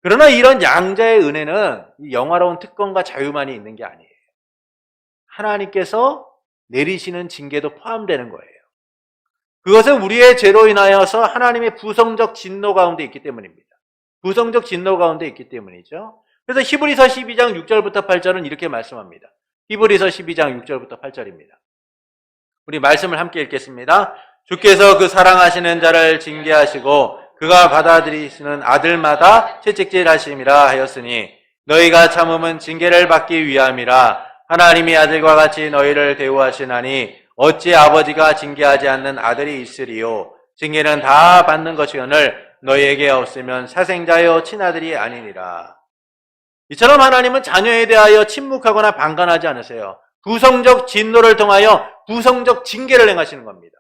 그러나 이런 양자의 은혜는 영화로운 특권과 자유만이 있는 게 아니에요. 하나님께서 내리시는 징계도 포함되는 거예요. 그것은 우리의 죄로 인하여서 하나님의 부성적 진노 가운데 있기 때문입니다. 부성적 진노 가운데 있기 때문이죠. 그래서 히브리서 12장 6절부터 8절은 이렇게 말씀합니다. 히브리서 12장 6절부터 8절입니다. 우리 말씀을 함께 읽겠습니다. 주께서 그 사랑하시는 자를 징계하시고 그가 받아들이시는 아들마다 채찍질하심이라 하였으니 너희가 참음은 징계를 받기 위함이라. 하나님이 아들과 같이 너희를 대우하시나니 어찌 아버지가 징계하지 않는 아들이 있으리요. 징계는 다 받는 것이오늘 너희에게 없으면 사생자여 친아들이 아니니라. 이처럼 하나님은 자녀에 대하여 침묵하거나 방관하지 않으세요. 부성적 진노를 통하여 부성적 징계를 행하시는 겁니다.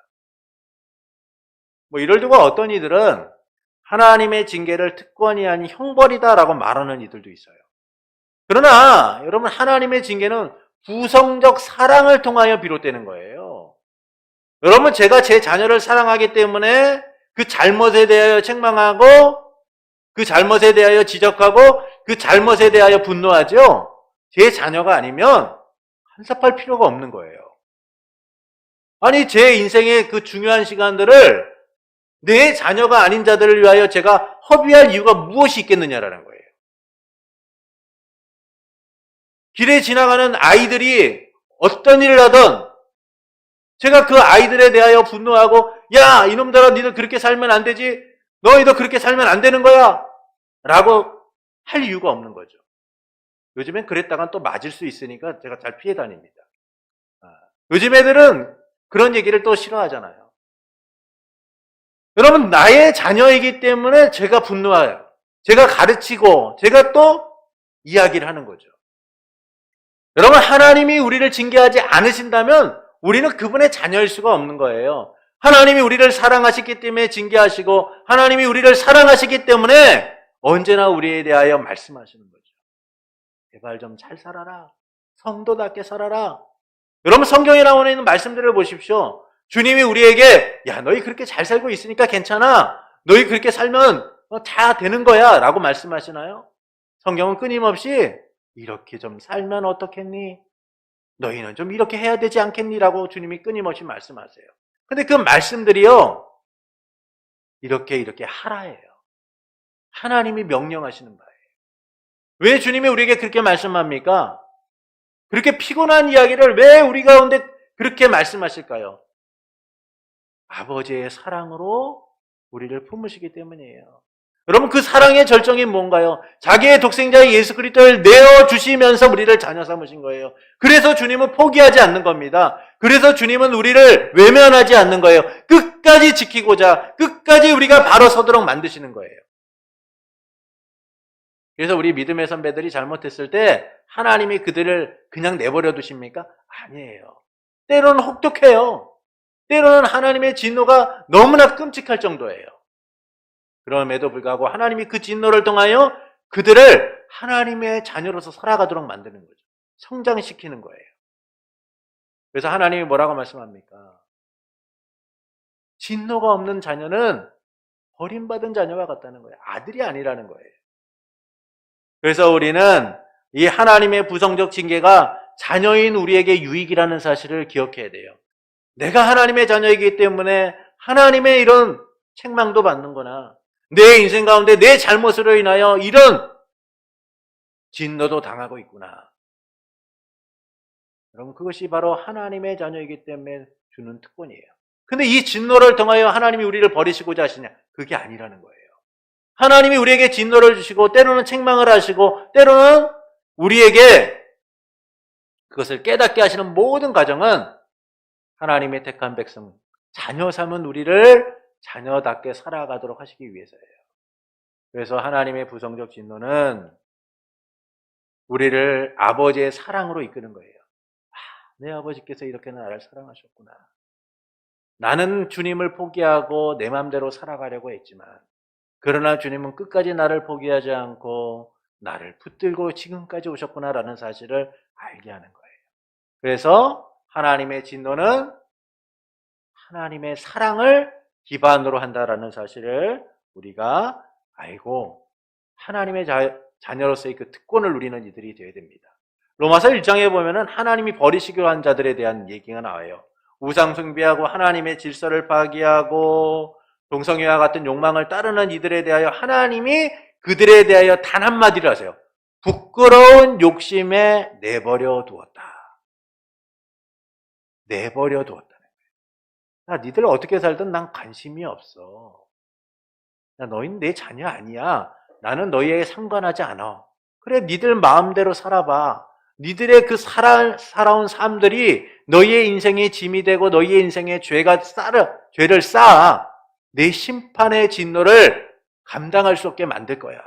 이를 두고 어떤 이들은 하나님의 징계를 특권이 아닌 형벌이다라고 말하는 이들도 있어요. 그러나 여러분, 하나님의 징계는 부성적 사랑을 통하여 비롯되는 거예요. 여러분, 제가 제 자녀를 사랑하기 때문에 그 잘못에 대하여 책망하고 그 잘못에 대하여 지적하고 그 잘못에 대하여 분노하죠. 제 자녀가 아니면 한삽할 필요가 없는 거예요. 아니, 제 인생의 그 중요한 시간들을 내 자녀가 아닌 자들을 위하여 제가 허비할 이유가 무엇이 있겠느냐라는 거예요. 길에 지나가는 아이들이 어떤 일을 하든 제가 그 아이들에 대하여 분노하고, 야, 이놈들아, 니들 그렇게 살면 안 되지, 너희도 그렇게 살면 안 되는 거야 라고 할 이유가 없는 거죠. 요즘엔 그랬다간 또 맞을 수 있으니까 제가 잘 피해 다닙니다. 요즘 애들은 그런 얘기를 또 싫어하잖아요. 여러분, 나의 자녀이기 때문에 제가 분노해요. 제가 가르치고 제가 또 이야기를 하는 거죠. 여러분, 하나님이 우리를 징계하지 않으신다면 우리는 그분의 자녀일 수가 없는 거예요. 하나님이 우리를 사랑하시기 때문에 징계하시고 하나님이 우리를 사랑하시기 때문에 언제나 우리에 대하여 말씀하시는 거죠. 제발 좀 잘 살아라. 성도답게 살아라. 여러분, 성경에 나오는 있는 말씀들을 보십시오. 주님이 우리에게, 야, 너희 그렇게 잘 살고 있으니까 괜찮아. 너희 그렇게 살면 다 되는 거야 라고 말씀하시나요? 성경은 끊임없이 이렇게 좀 살면 어떻겠니? 너희는 좀 이렇게 해야 되지 않겠니? 라고 주님이 끊임없이 말씀하세요. 근데 그 말씀들이요, 이렇게 하라예요. 하나님이 명령하시는 바예요. 왜 주님이 우리에게 그렇게 말씀합니까? 그렇게 피곤한 이야기를 왜 우리 가운데 그렇게 말씀하실까요? 아버지의 사랑으로 우리를 품으시기 때문이에요. 여러분, 그 사랑의 절정이 뭔가요? 자기의 독생자 예수 그리스도를 내어주시면서 우리를 자녀 삼으신 거예요. 그래서 주님은 포기하지 않는 겁니다. 그래서 주님은 우리를 외면하지 않는 거예요. 끝까지 지키고자, 끝까지 우리가 바로 서도록 만드시는 거예요. 그래서 우리 믿음의 선배들이 잘못했을 때 하나님이 그들을 그냥 내버려 두십니까? 아니에요. 때로는 혹독해요. 때로는 하나님의 진노가 너무나 끔찍할 정도예요. 그럼에도 불구하고 하나님이 그 진노를 통하여 그들을 하나님의 자녀로서 살아가도록 만드는 거죠. 성장시키는 거예요. 그래서 하나님이 뭐라고 말씀합니까? 진노가 없는 자녀는 버림받은 자녀와 같다는 거예요. 아들이 아니라는 거예요. 그래서 우리는 이 하나님의 부성적 징계가 자녀인 우리에게 유익이라는 사실을 기억해야 돼요. 내가 하나님의 자녀이기 때문에 하나님의 이런 책망도 받는구나. 내 인생 가운데 내 잘못으로 인하여 이런 진노도 당하고 있구나. 여러분, 그것이 바로 하나님의 자녀이기 때문에 주는 특권이에요. 근데 이 진노를 통하여 하나님이 우리를 버리시고자 하시냐? 그게 아니라는 거예요. 하나님이 우리에게 진노를 주시고 때로는 책망을 하시고 때로는 우리에게 그것을 깨닫게 하시는 모든 과정은 하나님의 택한 백성, 자녀 삼은 우리를 자녀답게 살아가도록 하시기 위해서예요. 그래서 하나님의 부성적 진노는 우리를 아버지의 사랑으로 이끄는 거예요. 내 아버지께서 이렇게 나를 사랑하셨구나. 나는 주님을 포기하고 내 마음대로 살아가려고 했지만 그러나 주님은 끝까지 나를 포기하지 않고 나를 붙들고 지금까지 오셨구나라는 사실을 알게 하는 거예요. 그래서 하나님의 진노는 하나님의 사랑을 기반으로 한다라는 사실을 우리가 알고 하나님의 자녀로서의 그 특권을 누리는 이들이 되어야 됩니다. 로마서 1장에 보면은 하나님이 버리시기로 한 자들에 대한 얘기가 나와요. 우상 숭배하고 하나님의 질서를 파기하고 동성애와 같은 욕망을 따르는 이들에 대하여 하나님이 그들에 대하여 단 한마디를 하세요. 부끄러운 욕심에 내버려 두었다. 내버려 두었다는 거예요. 야, 니들 어떻게 살든 난 관심이 없어. 야, 너희는 내 자녀 아니야. 나는 너희에게 상관하지 않아. 그래, 니들 마음대로 살아봐. 니들의 그 살아온 삶들이 너희의 인생의 짐이 되고 너희의 인생의 죄를 쌓아 내 심판의 진노를 감당할 수 없게 만들 거야.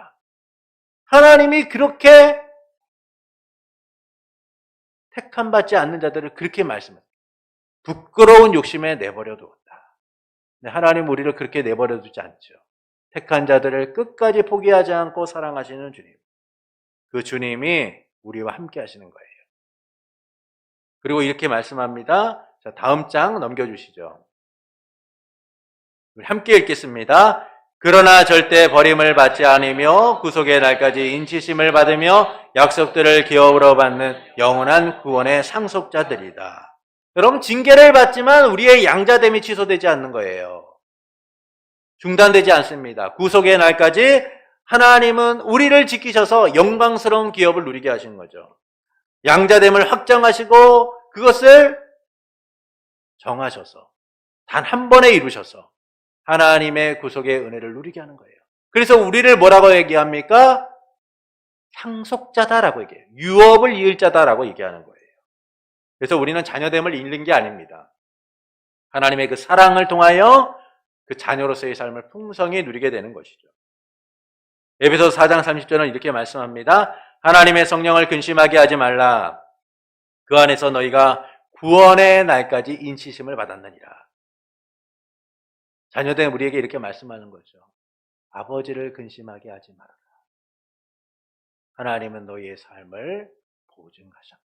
하나님이 그렇게 택함받지 않는 자들을 그렇게 말씀합니다. 부끄러운 욕심에 내버려 두었다. 하나님 우리를 그렇게 내버려 두지 않죠. 택한 자들을 끝까지 포기하지 않고 사랑하시는 주님. 그 주님이 우리와 함께 하시는 거예요. 그리고 이렇게 말씀합니다. 자, 다음 장 넘겨주시죠. 우리 함께 읽겠습니다. 그러나 절대 버림을 받지 않으며 구속의 날까지 인치심을 받으며 약속들을 기업으로 받는 영원한 구원의 상속자들이다. 여러분, 징계를 받지만 우리의 양자됨이 취소되지 않는 거예요. 중단되지 않습니다. 구속의 날까지 하나님은 우리를 지키셔서 영광스러운 기업을 누리게 하신 거죠. 양자됨을 확정하시고 그것을 정하셔서 단 한 번에 이루셔서 하나님의 구속의 은혜를 누리게 하는 거예요. 그래서 우리를 뭐라고 얘기합니까? 상속자다라고 얘기해요. 유업을 이을 자다라고 얘기하는 거예요. 그래서 우리는 자녀됨을 잃는 게 아닙니다. 하나님의 그 사랑을 통하여 그 자녀로서의 삶을 풍성히 누리게 되는 것이죠. 에베소서 4장 30절은 이렇게 말씀합니다. 하나님의 성령을 근심하게 하지 말라. 그 안에서 너희가 구원의 날까지 인치심을 받았느니라. 자녀된 우리에게 이렇게 말씀하는 거죠. 아버지를 근심하게 하지 말아라. 하나님은 너희의 삶을 보증하셨다.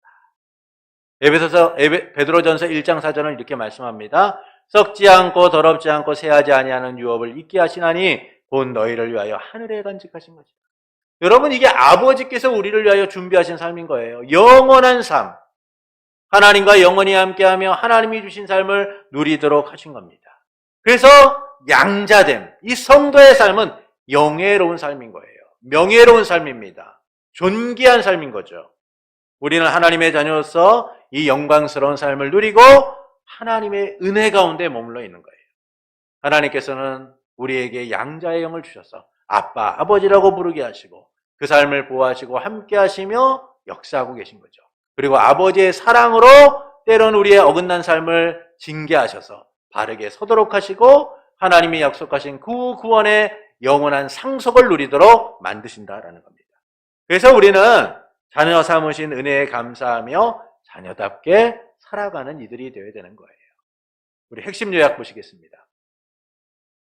베드로전서 1장 4절은 이렇게 말씀합니다. 썩지 않고 더럽지 않고 새하지 아니하는 유업을 잊게 하시나니 곧 너희를 위하여 하늘에 간직하신 것이다. 여러분, 이게 아버지께서 우리를 위하여 준비하신 삶인 거예요. 영원한 삶. 하나님과 영원히 함께하며 하나님이 주신 삶을 누리도록 하신 겁니다. 그래서 양자됨, 이 성도의 삶은 영예로운 삶인 거예요. 명예로운 삶입니다. 존귀한 삶인 거죠. 우리는 하나님의 자녀로서 이 영광스러운 삶을 누리고 하나님의 은혜 가운데 머물러 있는 거예요. 하나님께서는 우리에게 양자의 영을 주셔서 아빠, 아버지라고 부르게 하시고 그 삶을 보호하시고 함께 하시며 역사하고 계신 거죠. 그리고 아버지의 사랑으로 때로는 우리의 어긋난 삶을 징계하셔서 바르게 서도록 하시고 하나님이 약속하신 그 구원의 영원한 상속을 누리도록 만드신다라는 겁니다. 그래서 우리는 자녀 삼으신 은혜에 감사하며 자녀답게 살아가는 이들이 되어야 되는 거예요. 우리 핵심 요약 보시겠습니다.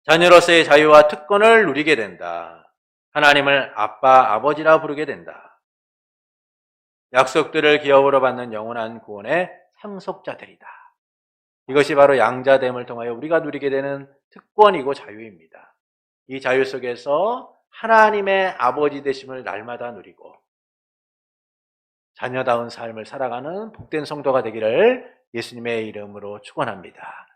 자녀로서의 자유와 특권을 누리게 된다. 하나님을 아빠, 아버지라 부르게 된다. 약속들을 기업으로 받는 영원한 구원의 상속자들이다. 이것이 바로 양자됨을 통하여 우리가 누리게 되는 특권이고 자유입니다. 이 자유 속에서 하나님의 아버지 되심을 날마다 누리고 자녀다운 삶을 살아가는 복된 성도가 되기를 예수님의 이름으로 축원합니다.